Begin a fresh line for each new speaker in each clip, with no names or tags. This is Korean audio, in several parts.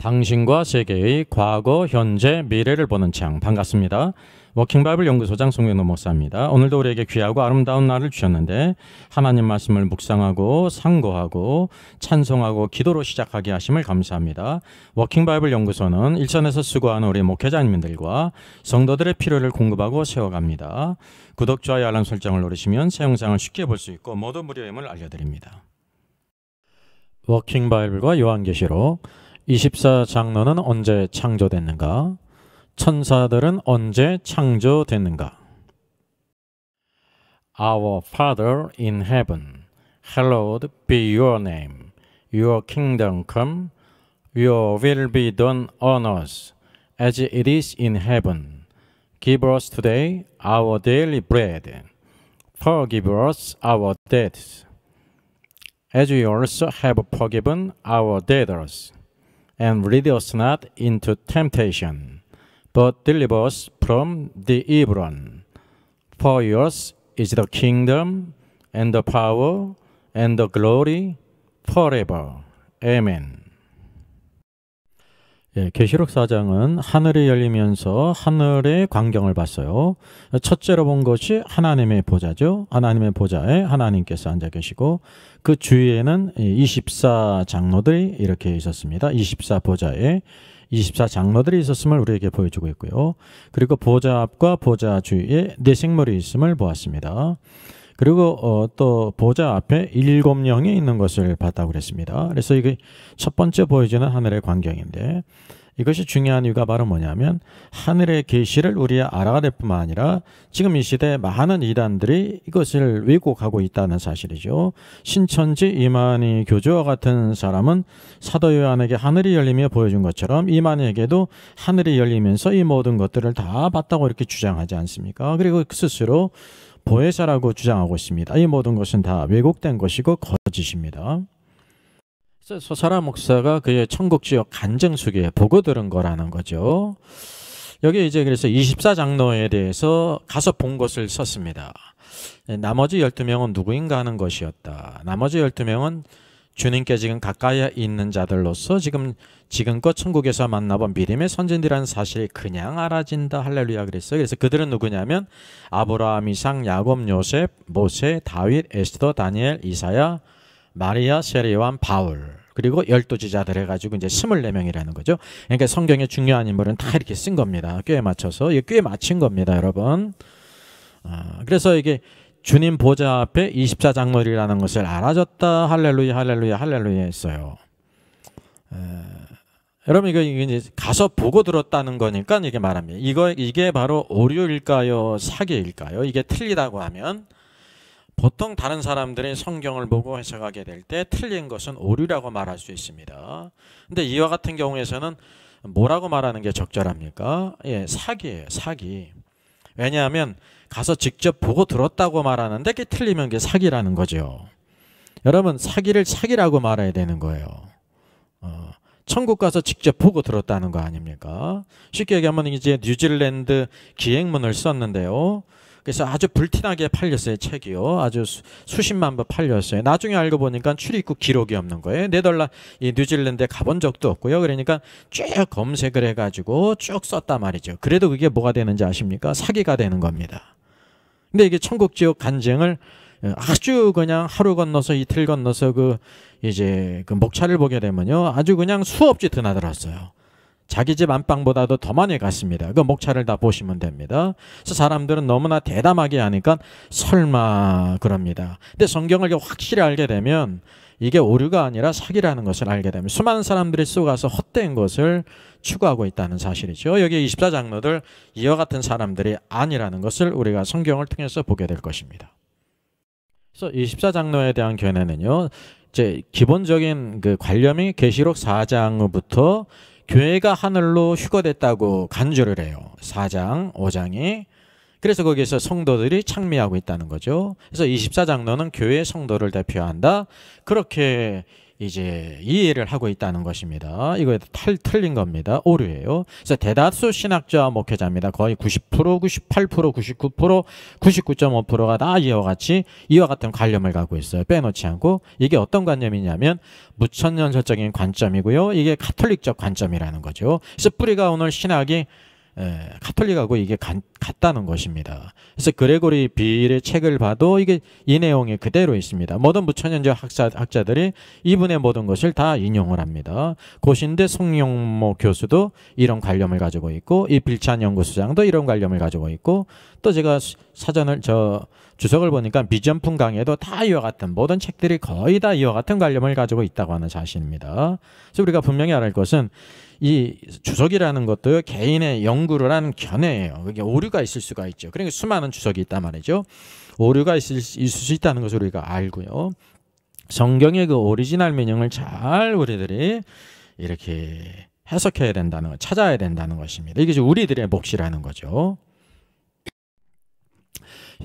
당신과 세계의 과거, 현재, 미래를 보는 창. 반갑습니다. 워킹바이블 연구소장 송영노 목사입니다. 오늘도 우리에게 귀하고 아름다운 날을 주셨는데 하나님 말씀을 묵상하고 상고하고 찬송하고 기도로 시작하게 하심을 감사합니다. 워킹바이블 연구소는 일선에서 수고하는 우리 목회자님들과 성도들의 필요를 공급하고 세워갑니다. 구독, 좋아요, 알람 설정을 누르시면 새 영상을 쉽게 볼 수 있고 모두 무료임을 알려드립니다. 워킹바이블과 요한계시록 24장로는 언제 창조됐는가? 천사들은 언제 창조됐는가? Our Father in heaven, hallowed be your name. Your kingdom come, your will be done on earth as it is in heaven. Give us today our daily bread. Forgive us our debts, as we also have forgiven our debtors. And lead us not into temptation, but deliver us from the evil one. For yours is the kingdom, and the power, and the glory, forever. Amen. 계시록 4장은 하늘이 열리면서 하늘의 광경을 봤어요. 첫째로 본 것이 하나님의 보좌죠. 하나님의 보좌에 하나님께서 앉아 계시고 그 주위에는 24장로들이 이렇게 있었습니다. 24보좌에 24장로들이 있었음을 우리에게 보여주고 있고요. 그리고 보좌 앞과 보좌 주위에 네 생물이 있음을 보았습니다. 그리고 또 보좌 앞에 7영이 있는 것을 봤다고 그랬습니다. 그래서 이게 첫 번째 보여주는 하늘의 광경인데 이것이 중요한 이유가 바로 뭐냐면 하늘의 계시를 우리가 알아야 될 뿐만 아니라 지금 이 시대에 많은 이단들이 이것을 왜곡하고 있다는 사실이죠. 신천지 이만희 교주와 같은 사람은 사도 요한에게 하늘이 열리며 보여준 것처럼 이만희에게도 하늘이 열리면서 이 모든 것들을 다 봤다고 이렇게 주장하지 않습니까? 그리고 스스로 보혜사라고 주장하고 있습니다. 이 모든 것은 다 왜곡된 것이고 거짓입니다. 소사라 목사가 그의 천국 지역 간증 속에 보고 들은 거라는 거죠. 여기 이제 그래서 24장로에 대해서 가서 본 것을 썼습니다. 나머지 12명은 누구인가 하는 것이었다. 나머지 12명은 주님께 지금 가까이 있는 자들로서 지금껏 천국에서 만나본 믿음의 선진들이라는 사실이 그냥 알아진다. 할렐루야 그랬어요. 그래서 그들은 누구냐면 아브라함, 이삭, 야곱, 요셉, 모세, 다윗, 에스더, 다니엘, 이사야, 마리아, 세례요한, 바울 그리고 12지자들 해가지고 이제 24명이라는 거죠. 그러니까 성경의 중요한 인물은 다 이렇게 쓴 겁니다. 꽤 맞춰서 이게 꽤 맞힌 겁니다, 여러분. 그래서 이게 주님 보좌 앞에 24장로들이라는 것을 알아줬다. 할렐루야, 할렐루야, 할렐루야 했어요. 여러분 이거 이제 가서 보고 들었다는 거니까 이게 말합니다. 이게 바로 오류일까요, 사기일까요? 이게 틀리다고 하면 보통 다른 사람들이 성경을 보고 해석하게 될 때 틀린 것은 오류라고 말할 수 있습니다. 근데 이와 같은 경우에서는 뭐라고 말하는 게 적절합니까? 예, 사기예요, 사기. 왜냐하면 가서 직접 보고 들었다고 말하는데 그게 틀리면 그게 사기라는 거죠. 여러분 사기를 사기라고 말해야 되는 거예요. 천국 가서 직접 보고 들었다는 거 아닙니까? 쉽게 얘기하면 이제 뉴질랜드 기행문을 썼는데요. 그래서 아주 불티나게 팔렸어요. 책이요. 아주 수십만 부 팔렸어요. 나중에 알고 보니까 출입국 기록이 없는 거예요. 이 뉴질랜드에 가본 적도 없고요. 그러니까 쭉 검색을 해가지고 쭉 썼단 말이죠. 그래도 그게 뭐가 되는지 아십니까? 사기가 되는 겁니다. 근데 이게 천국 지역 간증을 아주 그냥 하루 건너서 이틀 건너서 그 목차를 보게 되면요. 아주 그냥 수없이 드나들었어요. 자기 집 안방보다도 더 많이 갔습니다. 그 목차를 다 보시면 됩니다. 그래서 사람들은 너무나 대담하게 하니까 설마 그럽니다. 근데 성경을 확실히 알게 되면 이게 오류가 아니라 사기라는 것을 알게 되면 수많은 사람들이 쏘가서 헛된 것을 추구하고 있다는 사실이죠. 여기 24장로들 이와 같은 사람들이 아니라는 것을 우리가 성경을 통해서 보게 될 것입니다. 그래서 24장로에 대한 견해는요. 이제 기본적인 그 관념이 계시록 4장부터 교회가 하늘로 휴거됐다고 간주를 해요. 4장, 5장이. 그래서 거기에서 성도들이 창미하고 있다는 거죠. 그래서 24장로는 교회의 성도를 대표한다. 그렇게 이제 이해를 하고 있다는 것입니다. 이거에 틀린 겁니다. 오류예요. 그래서 대다수 신학자 목회자입니다. 거의 90%, 98%, 99%, 99.5%가 다 이와 같은 관념을 갖고 있어요. 빼놓지 않고. 이게 어떤 관념이냐면 무천년설적인 관점이고요. 이게 가톨릭적 관점이라는 거죠. 그래서 뿌리가 오늘 신학이 가톨릭하고 이게 같다는 것입니다. 그래서 그레고리 비일의 책을 봐도 이게 이 내용이 그대로 있습니다. 모든 무천년적 학자들이 이분의 모든 것을 다 인용을 합니다. 고신대 송영모 교수도 이런 관념을 가지고 있고, 이 빌찬 연구소장도 이런 관념을 가지고 있고, 또 제가 사전을 주석을 보니까 비전풍 강의에도 다 이와 같은, 모든 책들이 거의 다 이와 같은 관념을 가지고 있다고 하는 사실입니다. 그래서 우리가 분명히 알아야 할 것은 이 주석이라는 것도 개인의 연구를 하는 견해예요. 그게 오류가 있을 수가 있죠. 그러니까 수많은 주석이 있단 말이죠. 오류가 있을 수 있다는 것을 우리가 알고요. 성경의 그 오리지널 미닝을 잘 우리들이 이렇게 해석해야 된다는 것, 찾아야 된다는 것입니다. 이게 우리들의 몫이라는 거죠.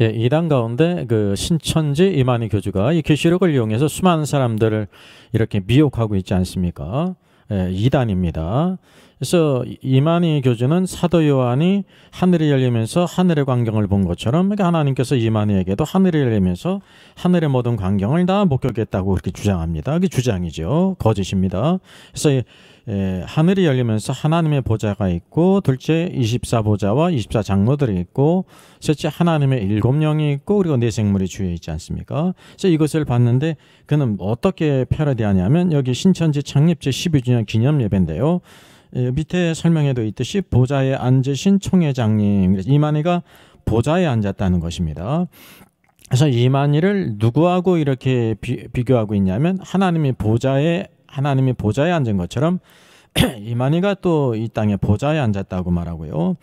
예, 이단 가운데 그 신천지 이만희 교주가 이 계시록을 이용해서 수많은 사람들을 이렇게 미혹하고 있지 않습니까? 예, 이단입니다. 그래서 이만희 교주는 사도 요한이 하늘이 열리면서 하늘의 광경을 본 것처럼 하나님께서 이만희에게도 하늘이 열리면서 하늘의 모든 광경을 다 목격했다고 그렇게 주장합니다. 그게 주장이죠. 거짓입니다. 그래서 하늘이 열리면서 하나님의 보좌가 있고, 둘째 24보좌와 24장로들이 있고, 셋째 하나님의 7영이 있고, 그리고 내생물이 주위에 있지 않습니까? 그래서 이것을 봤는데 그는 어떻게 패러디하냐면 여기 신천지 창립제 12주년 기념 예배인데요. 밑에 설명에도 있듯이 보좌에 앉으신 총회장님, 이만희가 보좌에 앉았다는 것입니다. 그래서 이만희를 누구하고 이렇게 비교하고 있냐면 하나님이 보좌에 앉은 것처럼 이만희가 또 이 땅에 보좌에 앉았다고 말하고요.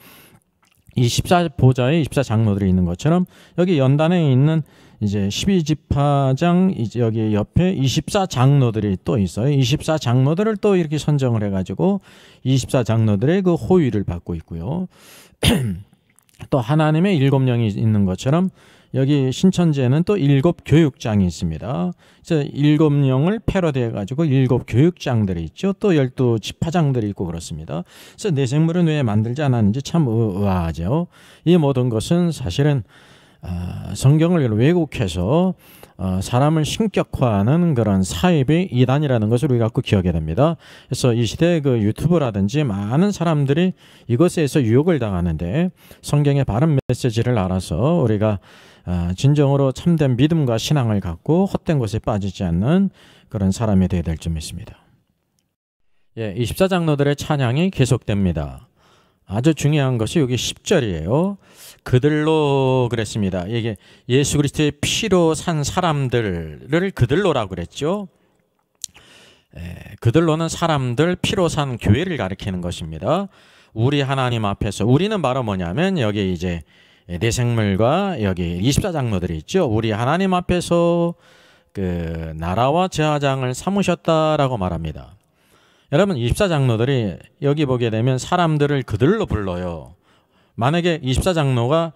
24보좌에 24장로들이 있는 것처럼 여기 연단에 있는 이제 12지파장 여기 옆에 24장로들이 또 있어요. 24장로들을 또 이렇게 선정을 해가지고 24장로들의 그 호위를 받고 있고요. 또 하나님의 7영이 있는 것처럼 여기 신천지에는 또 7 교육장이 있습니다. 그래서 7영을 패러디해가지고 7 교육장들이 있죠. 또 12지파장들이 있고 그렇습니다. 그래서 내생물은 왜 만들지 않았는지 참 의아하죠. 이 모든 것은 사실은 성경을 왜곡해서 사람을 신격화하는 그런 사입의 이단이라는 것을 우리가 꼭 기억해야 됩니다. 그래서 이 시대에 그 유튜브라든지 많은 사람들이 이것에서 유혹을 당하는데 성경의 바른 메시지를 알아서 우리가 진정으로 참된 믿음과 신앙을 갖고 헛된 것에 빠지지 않는 그런 사람이 되어야 될 점 있습니다. 예, 24장로들의 찬양이 계속됩니다. 아주 중요한 것이 여기 10절이에요. 그들로 그랬습니다. 이게 예수 그리스도의 피로 산 사람들을 그들로라고 그랬죠. 그들로는 사람들, 피로 산 교회를 가리키는 것입니다. 우리 하나님 앞에서, 우리는 바로 뭐냐면 여기 이제 내생물과 여기 24장로들이 있죠. 우리 하나님 앞에서 그 나라와 제사장을 삼으셨다라고 말합니다. 여러분 24장로들이 여기 보게 되면 사람들을 그들로 불러요. 만약에 24장로가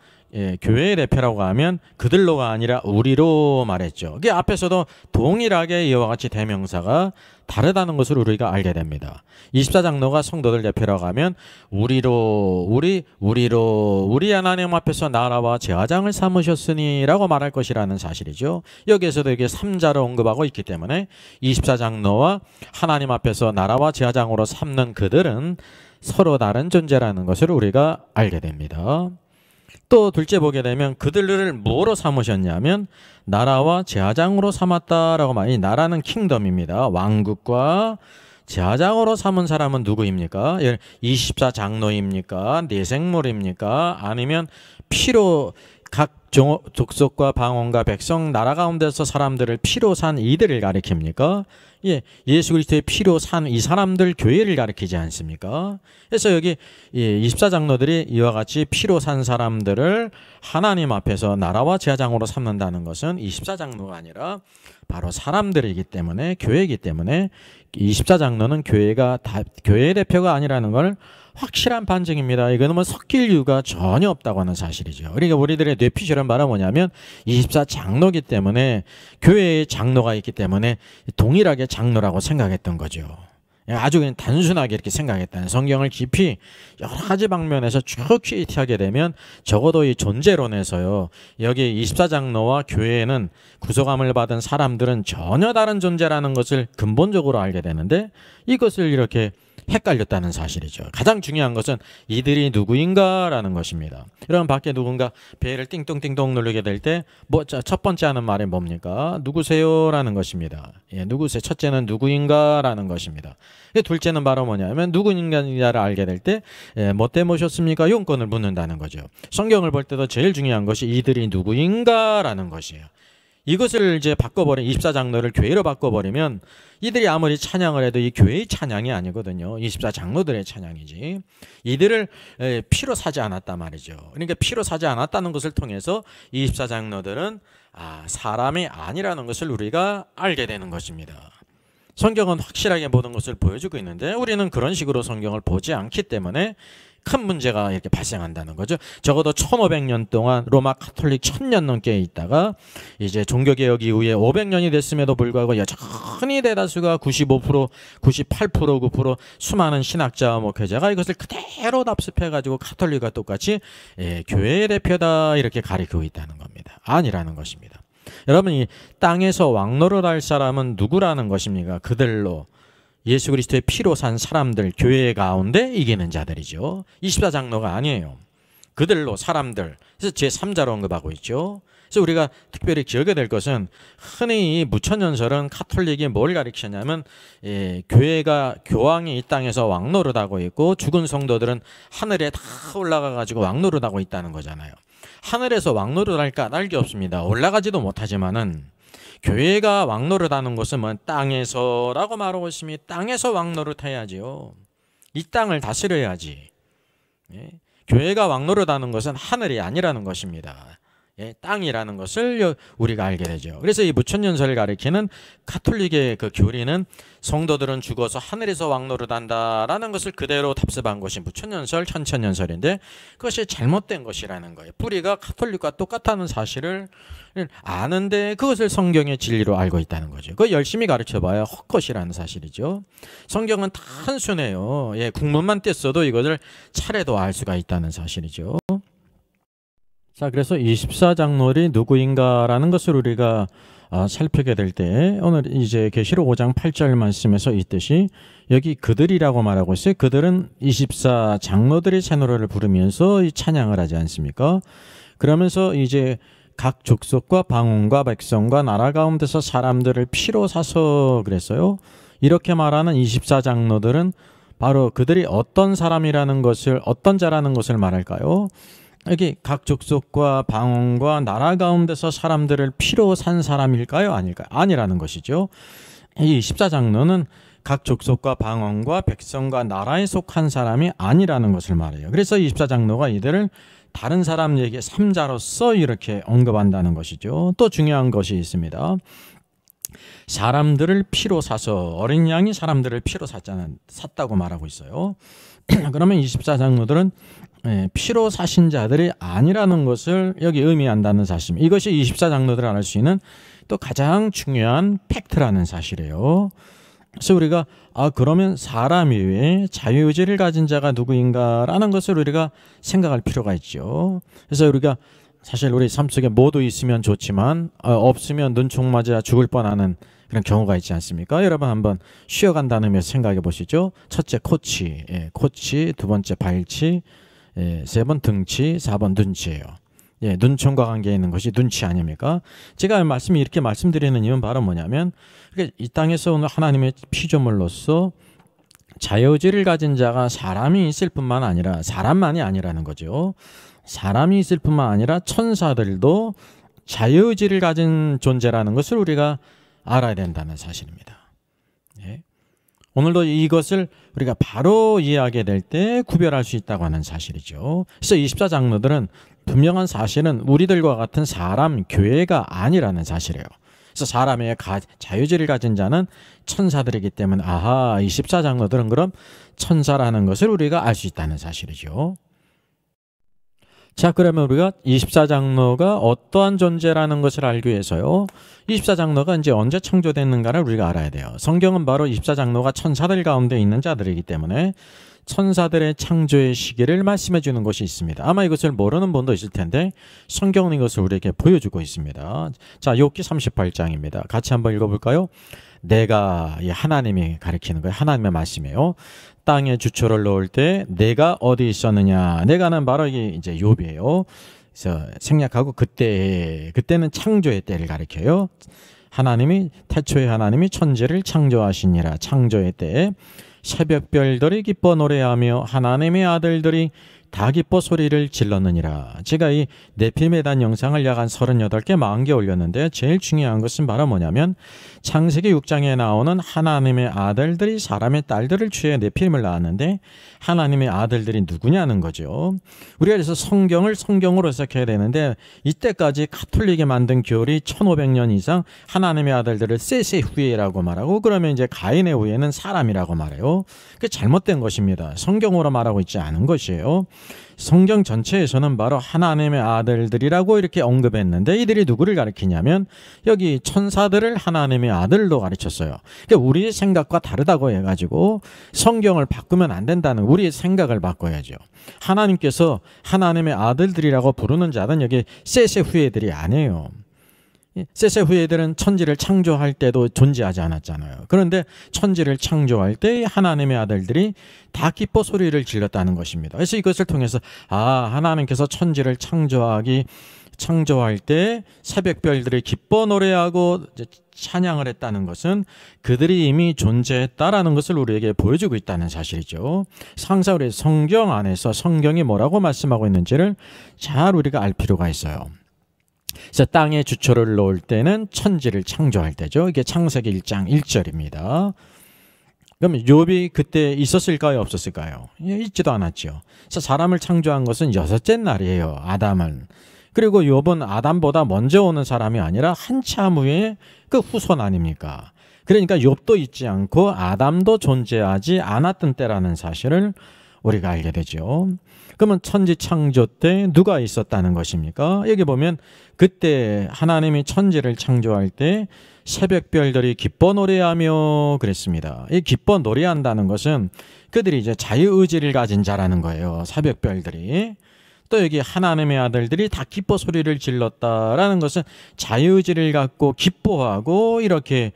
교회의 대표라고 하면 그들로가 아니라 우리로 말했죠. 그게 앞에서도 동일하게 이와 같이 대명사가 다르다는 것을 우리가 알게 됩니다. 24장로가 성도들 대표라고 하면 우리로 우리 하나님 앞에서 나라와 제사장을 삼으셨으니 라고 말할 것이라는 사실이죠. 여기에서도 이게 3자로 언급하고 있기 때문에 24장로와 하나님 앞에서 나라와 제사장으로 삼는 그들은 서로 다른 존재라는 것을 우리가 알게 됩니다. 또 둘째 보게 되면 그들을 뭐로 삼으셨냐면 나라와 제사장으로 삼았다라고 말이, 나라는 킹덤입니다. 왕국과 제사장으로 삼은 사람은 누구입니까? 24장로입니까? 내생물입니까? 아니면 피로 각 족속과 방언과 백성 나라 가운데서 사람들을 피로 산 이들을 가리킵니까? 예, 예수 그리스도의 피로 산 이 사람들 교회를 가리키지 않습니까? 그래서 여기 24장로들이 이와 같이 피로 산 사람들을 하나님 앞에서 나라와 제사장으로 삼는다는 것은 24장로가 아니라 바로 사람들이기 때문에, 교회이기 때문에 24장로는 교회의 대표가 아니라는 걸 확실한 반증입니다. 이거는 뭐 섞일 이유가 전혀 없다고 하는 사실이죠. 그러니까 우리들의 뇌피셜은 말은 뭐냐면 24장로기 때문에 교회에 장로가 있기 때문에 동일하게 장로라고 생각했던 거죠. 아주 그냥 단순하게 이렇게 생각했다는, 성경을 깊이 여러 가지 방면에서 쭉 퀴티하게 되면 적어도 이 존재론에서요, 여기 24장로와 교회에는 구속함을 받은 사람들은 전혀 다른 존재라는 것을 근본적으로 알게 되는데, 이것을 이렇게 헷갈렸다는 사실이죠. 가장 중요한 것은 이들이 누구인가라는 것입니다. 여러분, 밖에 누군가 배를 띵동띵동 누르게 될 때 첫 번째 하는 말이 뭡니까? 누구세요라는 것입니다. 예, 누구세요? 첫째는 누구인가라는 것입니다. 둘째는 바로 뭐냐면 누구인가를 알게 될 때 뭐 때문에 오셨습니까? 용건을 묻는다는 거죠. 성경을 볼 때도 제일 중요한 것이 이들이 누구인가라는 것이에요. 이것을 이제 바꿔버린 24장로를 교회로 바꿔버리면 이들이 아무리 찬양을 해도 이 교회의 찬양이 아니거든요. 24장로들의 찬양이지. 이들을 피로 사지 않았단 말이죠. 그러니까 피로 사지 않았다는 것을 통해서 24장로들은 사람이 아니라는 것을 우리가 알게 되는 것입니다. 성경은 확실하게 모든 것을 보여주고 있는데 우리는 그런 식으로 성경을 보지 않기 때문에 큰 문제가 이렇게 발생한다는 거죠. 적어도 1500년 동안 로마 카톨릭 1000년 넘게 있다가 이제 종교개혁 이후에 500년이 됐음에도 불구하고 여전히 대다수가 95%, 98%, 9% 수많은 신학자와 목회자가 이것을 그대로 답습해가지고 카톨릭과 똑같이 교회의 대표다 이렇게 가리키고 있다는 겁니다. 아니라는 것입니다. 여러분, 이 땅에서 왕노릇 할 사람은 누구라는 것입니까? 그들로 예수 그리스도의 피로 산 사람들, 교회 가운데 이기는 자들이죠. 24장로가 아니에요. 그들로 사람들. 그래서 제3자로 언급하고 있죠. 그래서 우리가 특별히 기억해야 될 것은 흔히 이 무천연설은 카톨릭이 뭘 가르치냐면 교회가 교황이 이 땅에서 왕노릇하고 있고 죽은 성도들은 하늘에 다 올라가 가지고 왕노릇하고 있다는 거잖아요. 하늘에서 왕노릇할까? 알 게 없습니다. 올라가지도 못하지만은 교회가 왕노릇하는 것은 뭐 땅에서라고 말하고 있으니 땅에서 왕노릇해야지요. 이 땅을 다스려야지. 교회가 왕노릇하는 것은 하늘이 아니라는 것입니다. 땅이라는 것을 우리가 알게 되죠. 그래서 이 무천연설을 가리키는 카톨릭의 그 교리는 성도들은 죽어서 하늘에서 왕노릇한다라는 것을 그대로 답습한 것이 무천연설, 천천연설인데 그것이 잘못된 것이라는 거예요. 뿌리가 카톨릭과 똑같다는 사실을 아는데 그것을 성경의 진리로 알고 있다는 거죠. 그거 열심히 가르쳐봐야 헛것이라는 사실이죠. 성경은 단순해요. 국문만 뗐어도 이것을 차례도 알 수가 있다는 사실이죠. 자, 그래서 24장로들이 누구인가라는 것을 우리가 살피게 될 때 오늘 이제 계시록 5장 8절 말씀에서 있듯이 여기 그들이라고 말하고 있어요. 그들은 24장로들이 새 노래를 부르면서 이 찬양을 하지 않습니까? 그러면서 이제 각 족속과 방언과 백성과 나라 가운데서 사람들을 피로 사서 그랬어요. 이렇게 말하는 24장로들은 바로 그들이 어떤 사람이라는 것을, 어떤 자라는 것을 말할까요? 여기 각 족속과 방언과 나라 가운데서 사람들을 피로 산 사람일까요? 아닐까요? 아니라는 것이죠. 이 24장로는 각 족속과 방언과 백성과 나라에 속한 사람이 아니라는 것을 말해요. 그래서 24장로가 이들을 다른 사람 얘기 3자로서 이렇게 언급한다는 것이죠. 또 중요한 것이 있습니다. 사람들을 피로 사서, 어린 양이 사람들을 피로 샀다고 말하고 있어요. 그러면 24장로들은 피로 사신 자들이 아니라는 것을 여기 의미한다는 사실. 이것이 24장로들을 알 수 있는 또 가장 중요한 팩트라는 사실이에요. 그래서 우리가 그러면 사람 이외에 자유의지를 가진 자가 누구인가라는 것을 우리가 생각할 필요가 있죠. 그래서 우리가 사실 우리 삶 속에 모두 있으면 좋지만 없으면 눈총 맞아 죽을 뻔하는 그런 경우가 있지 않습니까? 여러분 한번 쉬어간다는 의미에서 생각해 보시죠. 첫째 코치, 코치, 두 번째 발치, 세 번 등치, 4번 눈치예요. 눈총과 관계 있는 것이 눈치 아닙니까? 제가 이렇게 말씀드리는 이유는 바로 뭐냐면 이 땅에서 오늘 하나님의 피조물로서 자유의지를 가진 자가 사람이 있을 뿐만 아니라 사람만이 아니라는 거죠. 사람이 있을 뿐만 아니라 천사들도 자유의지를 가진 존재라는 것을 우리가 알아야 된다는 사실입니다. 오늘도 이것을 우리가 바로 이해하게 될 때 구별할 수 있다고 하는 사실이죠. 그래서 24장로들은 분명한 사실은 우리들과 같은 사람, 교회가 아니라는 사실이에요. 그래서 사람의 자유지를 가진 자는 천사들이기 때문에 아하, 이 14장로들은 그럼 천사라는 것을 우리가 알 수 있다는 사실이죠. 자, 그러면 우리가 24장로가 어떠한 존재라는 것을 알기 위해서요, 24장로가 이제 언제 창조됐는가를 우리가 알아야 돼요. 성경은 바로 24장로가 천사들 가운데 있는 자들이기 때문에 천사들의 창조의 시기를 말씀해 주는 것이 있습니다. 아마 이것을 모르는 분도 있을 텐데 성경은 이것을 우리에게 보여주고 있습니다. 자, 욥기 38장입니다. 같이 한번 읽어볼까요? 내가, 하나님이 가리키는 거예요. 하나님의 말씀이에요. 땅에 주초를 놓을 때 내가 어디 있었느냐. 내가는 바로 이게 이제 욥이에요. 그래서 생략하고 그때는 창조의 때를 가리켜요. 하나님이 태초에 하나님이 천지를 창조하시니라. 창조의 때에 새벽별들이 기뻐 노래하며 하나님의 아들들이 다 기뻐 소리를 질렀느니라. 제가 이 네피림에 대한 영상을 약 한 38개, 40개 올렸는데 제일 중요한 것은 바로 뭐냐면 창세기 6장에 나오는 하나님의 아들들이 사람의 딸들을 취해 네피림을 낳았는데 하나님의 아들들이 누구냐는 거죠. 우리가 그래서 성경을 성경으로 해석해야 되는데 이때까지 가톨릭이 만든 교리 1500년 이상 하나님의 아들들을 셋의 후예라고 말하고, 그러면 이제 가인의 후예는 사람이라고 말해요. 그게 잘못된 것입니다. 성경으로 말하고 있지 않은 것이에요. 성경 전체에서는 바로 하나님의 아들들이라고 이렇게 언급했는데 이들이 누구를 가리키냐면 여기 천사들을 하나님의 아들로 가르쳤어요. 그러니까 우리의 생각과 다르다고 해가지고 성경을 바꾸면 안 된다는, 우리의 생각을 바꿔야죠. 하나님께서 하나님의 아들들이라고 부르는 자는 여기 셋의 후예들이 아니에요. 셋의 후예들은 천지를 창조할 때도 존재하지 않았잖아요. 그런데 천지를 창조할 때 하나님의 아들들이 다 기뻐 소리를 질렀다는 것입니다. 그래서 이것을 통해서 하나님께서 천지를 창조할 때 새벽별들이 기뻐 노래하고 찬양을 했다는 것은 그들이 이미 존재했다라는 것을 우리에게 보여주고 있다는 사실이죠. 항상 우리 성경 안에서 성경이 뭐라고 말씀하고 있는지를 잘 우리가 알 필요가 있어요. 그래서 땅에 주초를 놓을 때는 천지를 창조할 때죠. 이게 창세기 1장 1절입니다. 그럼 욥이 그때 있었을까요? 없었을까요? 있지도 않았죠. 그래서 사람을 창조한 것은 6째 날이에요. 아담은. 그리고 욥은 아담보다 먼저 오는 사람이 아니라 한참 후에 그 후손 아닙니까? 그러니까 욥도 있지 않고 아담도 존재하지 않았던 때라는 사실을 우리가 알게 되죠. 그러면 천지 창조 때 누가 있었다는 것입니까? 여기 보면 그때 하나님이 천지를 창조할 때 새벽별들이 기뻐 노래하며 그랬습니다. 이 기뻐 노래한다는 것은 그들이 이제 자유의지를 가진 자라는 거예요. 새벽별들이. 또 여기 하나님의 아들들이 다 기뻐 소리를 질렀다라는 것은 자유의지를 갖고 기뻐하고 이렇게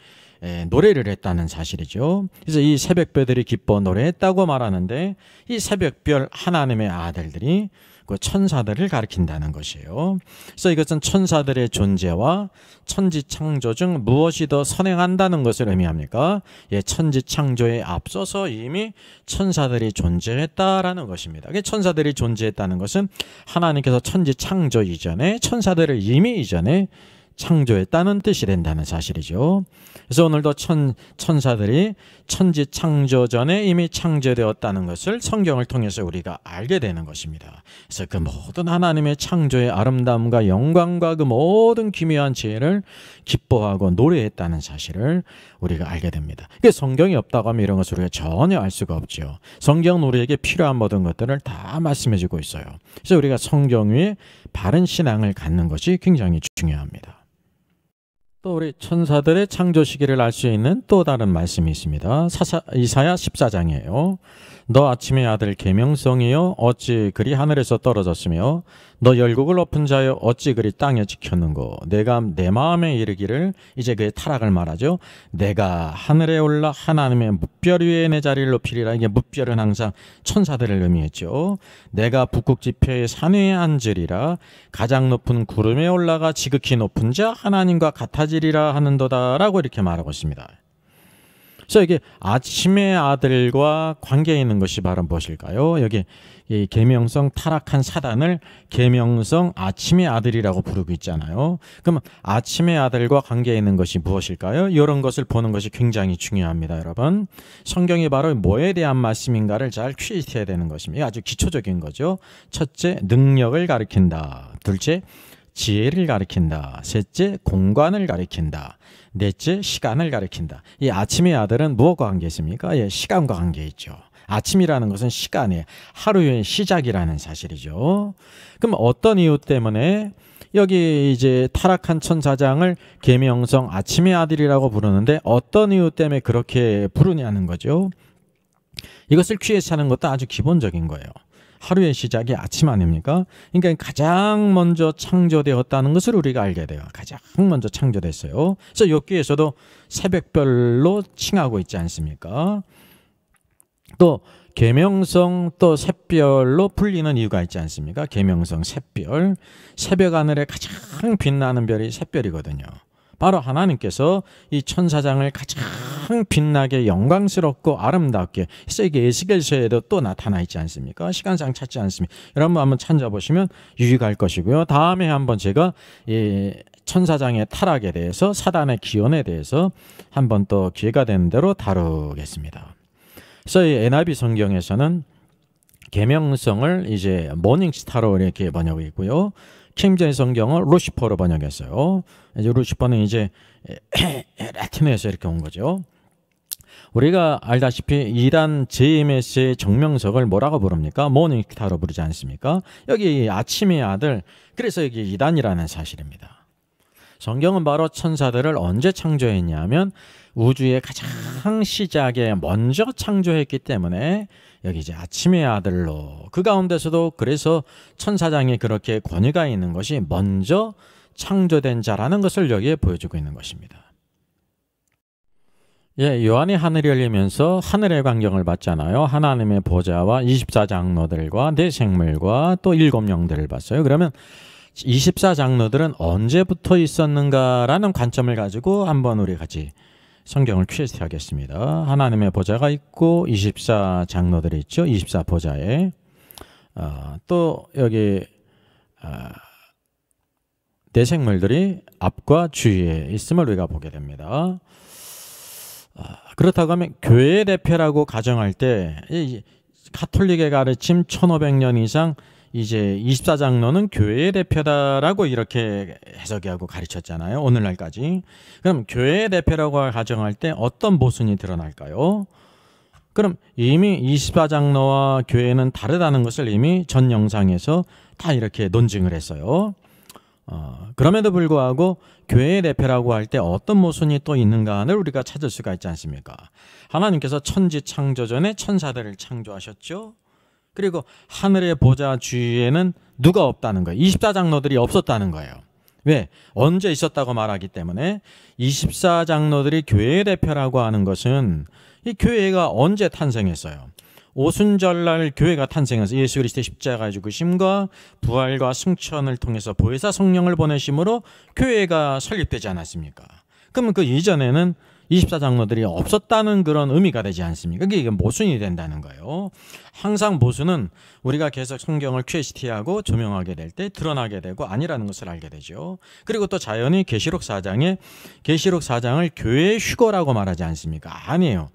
노래를 했다는 사실이죠. 그래서 이 새벽별들이 기뻐 노래했다고 말하는데 이 새벽별 하나님의 아들들이 그 천사들을 가리킨다는 것이에요. 그래서 이것은 천사들의 존재와 천지 창조 중 무엇이 더 선행한다는 것을 의미합니까? 천지 창조에 앞서서 이미 천사들이 존재했다라는 것입니다. 천사들이 존재했다는 것은 하나님께서 천지 창조 이전에 천사들을 이미 이전에 창조했다는 뜻이 된다는 사실이죠. 그래서 오늘도 천사들이 천지 창조 전에 이미 창조되었다는 것을 성경을 통해서 우리가 알게 되는 것입니다. 그래서 그 모든 하나님의 창조의 아름다움과 영광과 그 모든 기묘한 지혜를 기뻐하고 노래했다는 사실을 우리가 알게 됩니다. 그게 성경이 없다고 하면 이런 것을 우리가 전혀 알 수가 없죠. 성경은 우리에게 필요한 모든 것들을 다 말씀해주고 있어요. 그래서 우리가 성경 위에 바른 신앙을 갖는 것이 굉장히 중요합니다. 또 우리 천사들의 창조 시기를 알 수 있는 또 다른 말씀이 있습니다. 이사야 14장이에요. 너 아침의 아들 계명성이여 어찌 그리 하늘에서 떨어졌으며 너 열국을 엎은 자여 어찌 그리 땅에 지켰는고 내가 내 마음에 이르기를, 이제 그의 타락을 말하죠. 내가 하늘에 올라 하나님의 뭇별 위에 내 자리를 높이리라. 이게 뭇별은 항상 천사들을 의미했죠. 내가 북극 지표의 산 위에 앉으리라. 가장 높은 구름에 올라가 지극히 높은 자 하나님과 같아지리라 하는도다라고 이렇게 말하고 있습니다. 그래서 이게 아침의 아들과 관계 있는 것이 바로 무엇일까요? 여기 이 계명성 타락한 사단을 계명성 아침의 아들이라고 부르고 있잖아요. 그러면 아침의 아들과 관계 있는 것이 무엇일까요? 이런 것을 보는 것이 굉장히 중요합니다, 여러분. 성경이 바로 뭐에 대한 말씀인가를 잘 퀴즈해야 되는 것입니다. 아주 기초적인 거죠. 첫째, 능력을 가리킨다. 둘째, 지혜를 가리킨다. 셋째, 공간을 가리킨다. 넷째, 시간을 가리킨다. 이 아침의 아들은 무엇과 관계 있습니까? 예, 시간과 관계 있죠. 아침이라는 것은 시간의 하루의 시작이라는 사실이죠. 그럼 어떤 이유 때문에 여기 이제 타락한 천사장을 계명성 아침의 아들이라고 부르는데 어떤 이유 때문에 그렇게 부르냐는 거죠. 이것을 취해서 하는 것도 아주 기본적인 거예요. 하루의 시작이 아침 아닙니까? 그러니까 가장 먼저 창조되었다는 것을 우리가 알게 돼요. 가장 먼저 창조됐어요. 그래서 여기에서도 새벽별로 칭하고 있지 않습니까? 또 계명성 또 샛별로 불리는 이유가 있지 않습니까? 계명성 샛별. 새벽 하늘에 가장 빛나는 별이 샛별이거든요. 바로 하나님께서 이 천사장을 가장 빛나게 영광스럽고 아름답게 그래서 이게 에스겔서에도 또 나타나 있지 않습니까? 시간상 찾지 않습니다. 여러분 한번 찾아보시면 유익할 것이고요. 다음에 한번 제가 이 천사장의 타락에 대해서 사단의 기원에 대해서 한번 또 기회가 되는 대로 다루겠습니다. 그래서 이 NIV 성경에서는 계명성을 이제 모닝스타로 이렇게 번역했고요. 킹제임스 성경은 루시퍼로 번역했어요. 이제 루시퍼는 이제 라틴어에서 이렇게 온 거죠. 우리가 알다시피 이단 JMS의 정명석을 뭐라고 부릅니까? 모닝스타로 부르지 않습니까? 여기 아침의 아들, 그래서 여기 이단이라는 사실입니다. 성경은 바로 천사들을 언제 창조했냐면 우주의 가장 시작에 먼저 창조했기 때문에 여기 이제 아침의 아들로 그 가운데서도 그래서 천사장에 그렇게 권위가 있는 것이 먼저 창조된 자라는 것을 여기에 보여주고 있는 것입니다. 예, 요한이 하늘이 열리면서 하늘의 광경을 봤잖아요. 하나님의 보좌와 24장로들과 네 생물과 또 7영들을 봤어요. 그러면 24장로들은 언제부터 있었는가라는 관점을 가지고 한번 우리 같이 성경을 퀴즈트 하겠습니다. 하나님의 보좌가 있고 24장로들이 있죠. 24보좌에 또 여기 네 생물들이 앞과 주위에 있음을 우리가 보게 됩니다. 그렇다고 하면 교회의 대표라고 가정할 때 이 가톨릭의 가르침 1500년 이상 이제 24장로는 교회의 대표다라고 이렇게 해석하고 가르쳤잖아요. 오늘날까지. 그럼 교회의 대표라고 가정할 때 어떤 모순이 드러날까요? 그럼 이미 24장로와 교회는 다르다는 것을 이미 전 영상에서 다 이렇게 논증을 했어요. 그럼에도 불구하고 교회의 대표라고 할 때 어떤 모순이 또 있는가를 우리가 찾을 수가 있지 않습니까? 하나님께서 천지 창조 전에 천사들을 창조하셨죠. 그리고 하늘의 보좌 주위에는 누가 없다는 거예요. 24장로들이 없었다는 거예요. 왜? 언제 있었다고 말하기 때문에 24장로들이 교회의 대표라고 하는 것은 이 교회가 언제 탄생했어요? 오순절날 교회가 탄생해서 예수 그리스도의 십자가 죽으심과 부활과 승천을 통해서 보혜사 성령을 보내심으로 교회가 설립되지 않았습니까? 그러면 그 이전에는 24장로들이 없었다는 그런 의미가 되지 않습니까? 이게 모순이 된다는 거예요. 항상 모순은 우리가 계속 성경을 QST하고 조명하게 될 때 드러나게 되고 아니라는 것을 알게 되죠. 그리고 또 자연히 계시록 4장에 계시록 4장을 교회의 휴거라고 말하지 않습니까? 아니에요.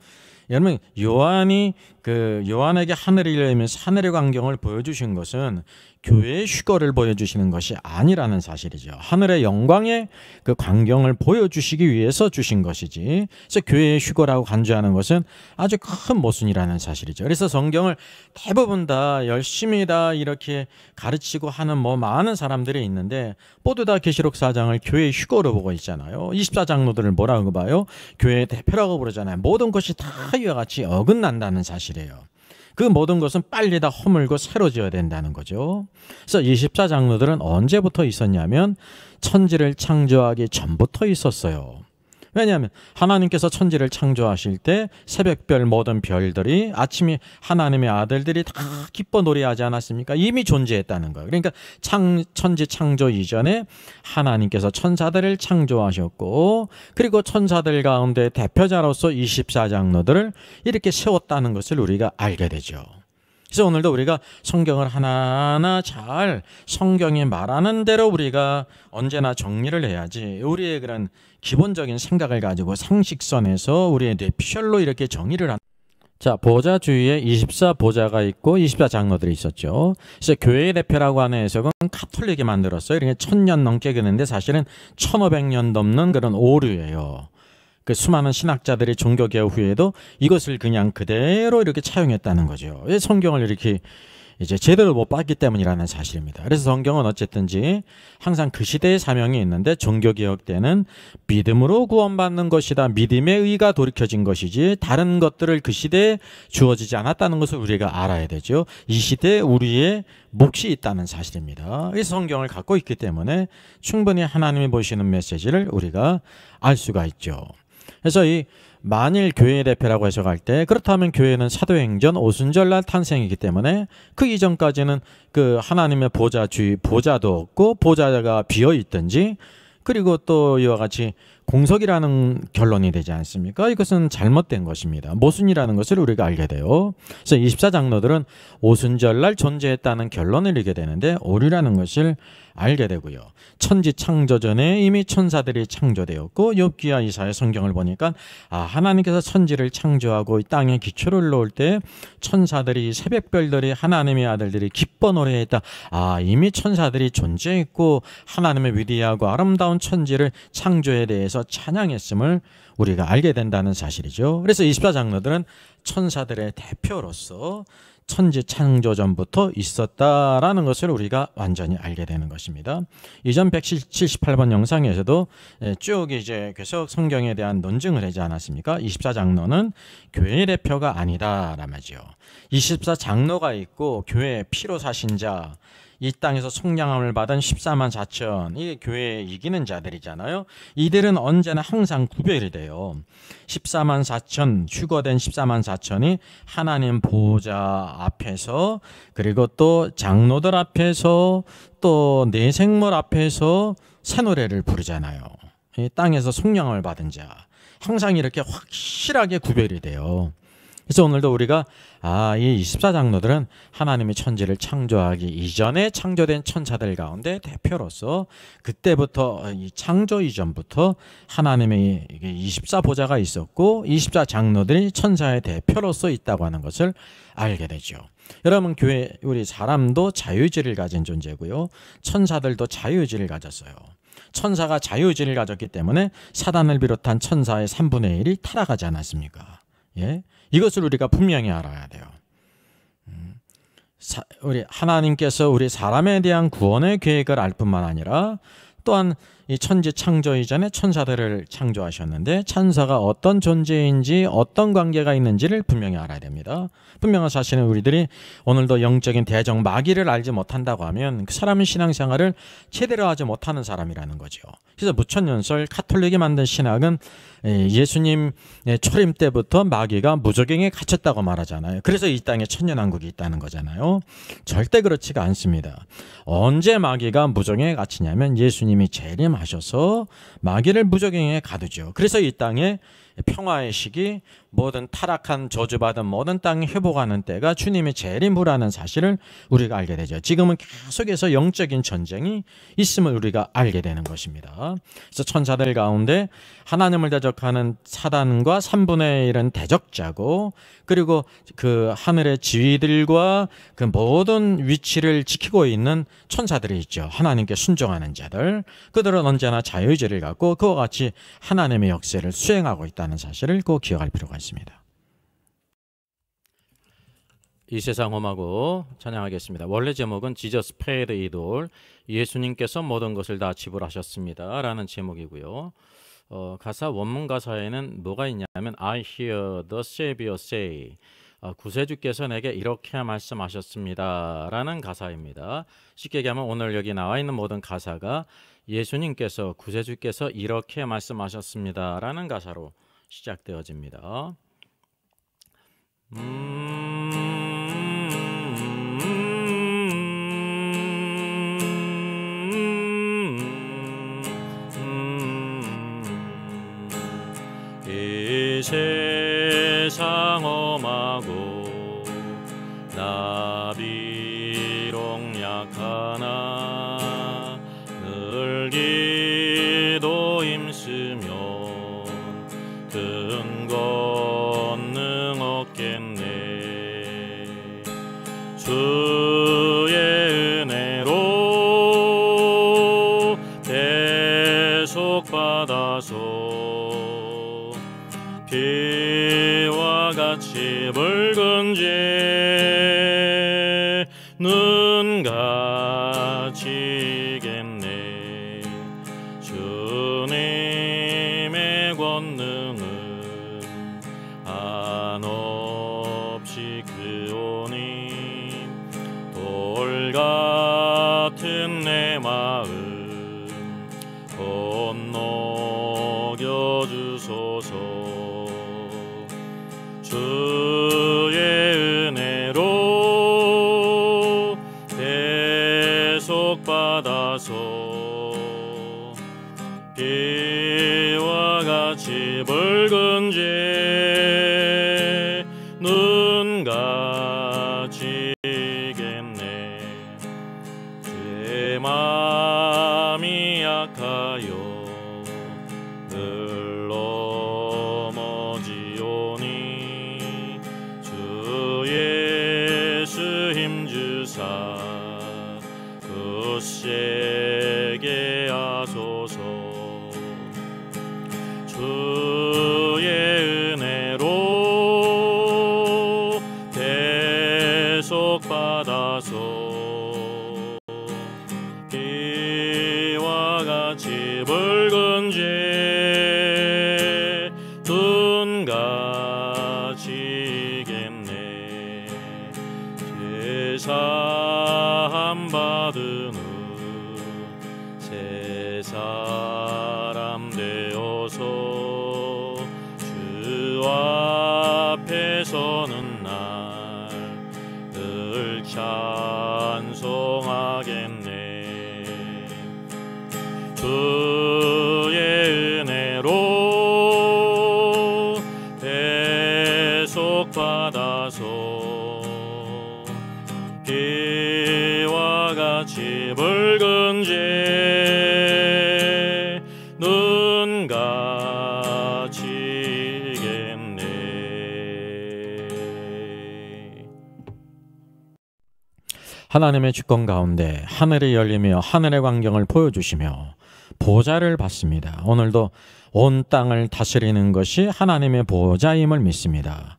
여러분 요한이 요한에게 하늘이 열리면서 하늘의 광경을 보여주신 것은 교회의 휴거를 보여주시는 것이 아니라는 사실이죠. 하늘의 영광의 그 광경을 보여주시기 위해서 주신 것이지. 그래서 교회의 휴거라고 간주하는 것은 아주 큰 모순이라는 사실이죠. 그래서 성경을 대부분 다 열심히 다 이렇게 가르치고 하는 많은 사람들이 있는데 모두 다 계시록 4장을 교회의 휴거로 보고 있잖아요. 24장로들을 뭐라고 봐요? 교회의 대표라고 부르잖아요. 모든 것이 다 이와 같이 어긋난다는 사실이에요. 그 모든 것은 빨리 다 허물고 새로 지어야 된다는 거죠. 그래서 24장로들은 언제부터 있었냐면 천지를 창조하기 전부터 있었어요. 왜냐하면 하나님께서 천지를 창조하실 때 새벽별 모든 별들이 아침에 하나님의 아들들이 다 기뻐 노래하지 않았습니까? 이미 존재했다는 거예요. 그러니까 천지 창조 이전에 하나님께서 천사들을 창조하셨고 그리고 천사들 가운데 대표자로서 24장로들을 이렇게 세웠다는 것을 우리가 알게 되죠. 그래서 오늘도 우리가 성경을 하나하나 잘 성경이 말하는 대로 우리가 언제나 정리를 해야지 우리의 그런 기본적인 생각을 가지고 상식선에서 우리의 뇌피셜로 이렇게 정의를 자, 보좌 주위에 24 보좌가 있고 24 장로들이 있었죠. 그래서 교회의 대표라고 하는 해석은 카톨릭이 만들었어요. 이렇게 1000년 넘게 그랬는데 사실은 1500년 넘는 그런 오류예요. 그 수많은 신학자들이 종교개혁 후에도 이것을 그냥 그대로 이렇게 차용했다는 거죠. 왜 성경을 이렇게 이제 제대로 못 봤기 때문이라는 사실입니다. 그래서 성경은 어쨌든지 항상 그 시대의 사명이 있는데 종교개혁 때는 믿음으로 구원받는 것이다. 믿음의 의가 돌이켜진 것이지 다른 것들을 그 시대에 주어지지 않았다는 것을 우리가 알아야 되죠. 이 시대에 우리의 몫이 있다는 사실입니다. 그래서 성경을 갖고 있기 때문에 충분히 하나님이 보시는 메시지를 우리가 알 수가 있죠. 그래서 이 만일 교회의 대표라고 해석할 때 그렇다면 교회는 사도행전 오순절날 탄생이기 때문에 그 이전까지는 그 하나님의 보좌 주위 보좌도 없고 보좌가 비어 있든지 그리고 또 이와 같이 공석이라는 결론이 되지 않습니까? 이것은 잘못된 것입니다. 모순이라는 것을 우리가 알게 돼요. 그래서 24 장로들은 오순절날 존재했다는 결론을 이르게 되는데 오류라는 것을 알게 되고요. 천지 창조 전에 이미 천사들이 창조되었고 욥기와 이사야 성경을 보니까 하나님께서 천지를 창조하고 이 땅에 기초를 놓을 때 천사들이 새벽별들이 하나님의 아들들이 기뻐 노래했다. 이미 천사들이 존재했고 하나님의 위대하고 아름다운 천지를 창조에 대해서 찬양했음을 우리가 알게 된다는 사실이죠. 그래서 24 장로들은 천사들의 대표로서 천지 창조 전부터 있었다라는 것을 우리가 완전히 알게 되는 것입니다. 이전 178번 영상에서도 쭉 이제 계속 성경에 대한 논증을 하지 않았습니까? 24 장로는 교회의 대표가 아니다라는 말이죠. 24 장로가 있고 교회의 피로 사신 자, 이 땅에서 속량함을 받은 14만 4천, 이게 교회에 이기는 자들이잖아요. 이들은 언제나 항상 구별이 돼요. 14만 4천, 휴거된 14만 4천이 하나님 보좌 앞에서 그리고 또 장로들 앞에서 또 내생물 앞에서 새 노래를 부르잖아요. 이 땅에서 속량함을 받은 자, 항상 이렇게 확실하게 구별이 돼요. 그래서 오늘도 우리가 이 24 장로들은 하나님이 천지를 창조하기 이전에 창조된 천사들 가운데 대표로서 그때부터 이 창조 이전부터 하나님의 24 보좌가 있었고 24 장로들이 천사의 대표로서 있다고 하는 것을 알게 되죠. 여러분, 교회 우리 사람도 자유의지를 가진 존재고요. 천사들도 자유의지를 가졌어요. 천사가 자유의지를 가졌기 때문에 사단을 비롯한 천사의 3분의 1이 타락하지 않았습니까? 예? 이것을 우리가 분명히 알아야 돼요. 우리 하나님께서 우리 사람에 대한 구원의 계획을 알 뿐만 아니라 또한 이 천지 창조 이전에 천사들을 창조하셨는데 천사가 어떤 존재인지 어떤 관계가 있는지를 분명히 알아야 됩니다. 분명한 사실은 우리들이 오늘도 영적인 대적 마귀를 알지 못한다고 하면 그 사람의 신앙생활을 제대로 하지 못하는 사람이라는 거죠. 그래서 무천연설 카톨릭이 만든 신학은 예수님 초림 때부터 마귀가 무저갱에 갇혔다고 말하잖아요. 그래서 이 땅에 천년왕국이 있다는 거잖아요. 절대 그렇지가 않습니다. 언제 마귀가 무저갱에 갇히냐면 예수님이 재림하셔서 마귀를 무저갱에 가두죠. 그래서 이 땅에 평화의 시기, 모든 타락한 저주받은 모든 땅이 회복하는 때가 주님의 재림후라는 사실을 우리가 알게 되죠. 지금은 계속해서 영적인 전쟁이 있음을 우리가 알게 되는 것입니다. 그래서 천사들 가운데 하나님을 대적하는 사단과 3분의 1은 대적자고, 그리고 그 하늘의 지위들과 그 모든 위치를 지키고 있는 천사들이 있죠. 하나님께 순종하는 자들, 그들은 언제나 자유의지를 갖고 그와 같이 하나님의 역사를 수행하고 있다는 사실을 꼭 기억할 필요가 있습니다. 이 세상 험하고 찬양하겠습니다. 원래 제목은 Jesus paid it all, 예수님께서 모든 것을 다 지불하셨습니다 라는 제목이고요. 가사 원문 가사에는 뭐가 있냐면 I hear the Savior say, 구세주께서 내게 이렇게 말씀하셨습니다 라는 가사입니다. 쉽게 얘기하면 오늘 여기 나와 있는 모든 가사가 예수님께서 구세주께서 이렇게 말씀하셨습니다 라는 가사로 시작되어집니다. 이 세상 험하고 나 비록 약하나 늘 기도 힘쓰면 큰 권능 얻겠네.
주의 은혜로 대속받아서 피와 같이 붉은 죄는 가지겠네. 주님의 권능은 한없이 크오니 돌 같은 내 마음 건너겨 주소서. 주의 은혜로 대속받아서 피와 같이 붉은 죄는 가지겠네. 제 마음이 약하여 늘 넘어지오니 주 예수 힘주사 굳세게 하소서. 주의 은혜로 대속받아서 피와 같이 붉은 죄는 가지겠네. 제사함 받은 후 새 사람 되어서 주 앞에 서는 날 늘 찬송하겠네. 주의 은혜로 대속받아서 피와 같이 붉은 죄는 가지겠네.
하나님의 주권 가운데 하늘이 열리며 하늘의 광경을 보여주시며 보좌를 받습니다. 오늘도 온 땅을 다스리는 것이 하나님의 보좌임을 믿습니다.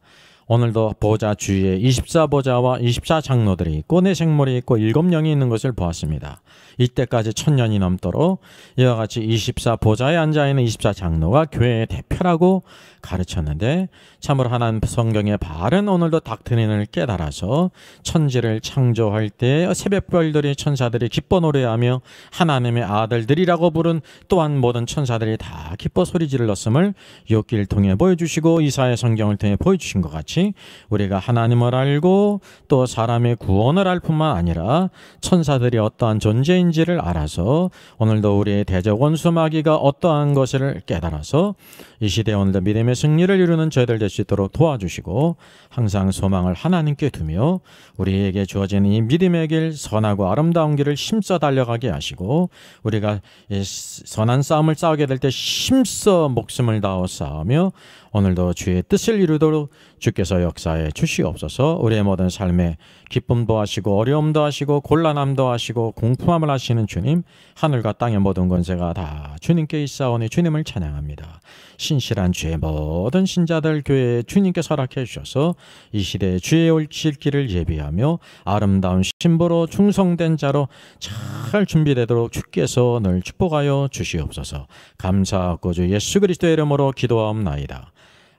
오늘도 보좌 주위에 24보좌와 24장로들이 있고 네 생물이 있고 7영이 있는 것을 보았습니다. 이때까지 1000년이 넘도록 이와 같이 24보좌에 앉아있는 24장로가 교회의 대표라고 가르쳤는데, 참으로 하나님 성경의 바른 오늘도 닥트린을 깨달아서 천지를 창조할 때 새벽별들이 천사들이 기뻐 노래하며 하나님의 아들들이라고 부른 또한 모든 천사들이 다 기뻐 소리 질렀음을 욥기를 통해 보여주시고 이사야 성경을 통해 보여주신 것 같이 우리가 하나님을 알고 또 사람의 구원을 알 뿐만 아니라 천사들이 어떠한 존재인지를 알아서 오늘도 우리의 대적 원수 마귀가 어떠한 것을 깨달아서 이 시대에 오늘도 믿음의 승리를 이루는 저희들 될 수 있도록 도와주시고 항상 소망을 하나님께 두며 우리에게 주어진 이 믿음의 길, 선하고 아름다운 길을 힘써 달려가게 하시고 우리가 선한 싸움을 싸우게 될 때 힘써 목숨을 다하여 싸우며 오늘도 주의 뜻을 이루도록 주께서 역사해 주시옵소서. 우리의 모든 삶에 기쁨도 하시고 어려움도 하시고 곤란함도 하시고 공포함을 하시는 주님, 하늘과 땅의 모든 권세가 다 주님께 있사오니 주님을 찬양합니다. 신실한 주의 모든 신자들 교회에 주님께 허락해 주셔서 이 시대에 주의 올칠 길을 예비하며 아름다운 신부로 충성된 자로 잘 준비되도록 주께서 늘 축복하여 주시옵소서. 감사하고 주 예수 그리스도의 이름으로 기도하옵나이다.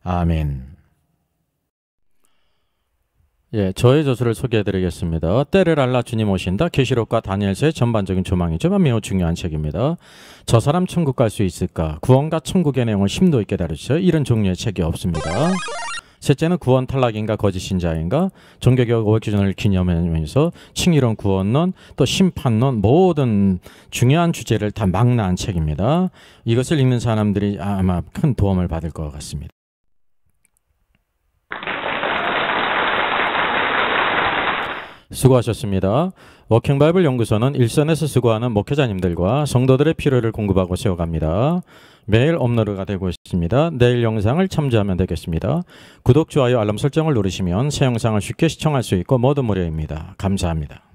아멘. 저의 저서를 소개해드리겠습니다. 때를 알라 주님 오신다. 계시록과 다니엘서의 전반적인 조망이지만 매우 중요한 책입니다. 저 사람 천국 갈 수 있을까? 구원과 천국의 내용을 심도 있게 다루죠. 이런 종류의 책이 없습니다. 셋째는 구원 탈락인가 거짓 신자인가, 종교개혁 500주년을 기념하면서 칭의론, 구원론, 또 심판론 모든 중요한 주제를 다 망라한 책입니다. 이것을 읽는 사람들이 아마 큰 도움을 받을 것 같습니다. 수고하셨습니다. 워킹바이블 연구소는 일선에서 수고하는 목회자님들과 성도들의 필요를 공급하고 세워갑니다. 매일 업로드가 되고 있습니다. 내일 영상을 참조하면 되겠습니다. 구독, 좋아요, 알람 설정을 누르시면 새 영상을 쉽게 시청할 수 있고 모두 무료입니다. 감사합니다.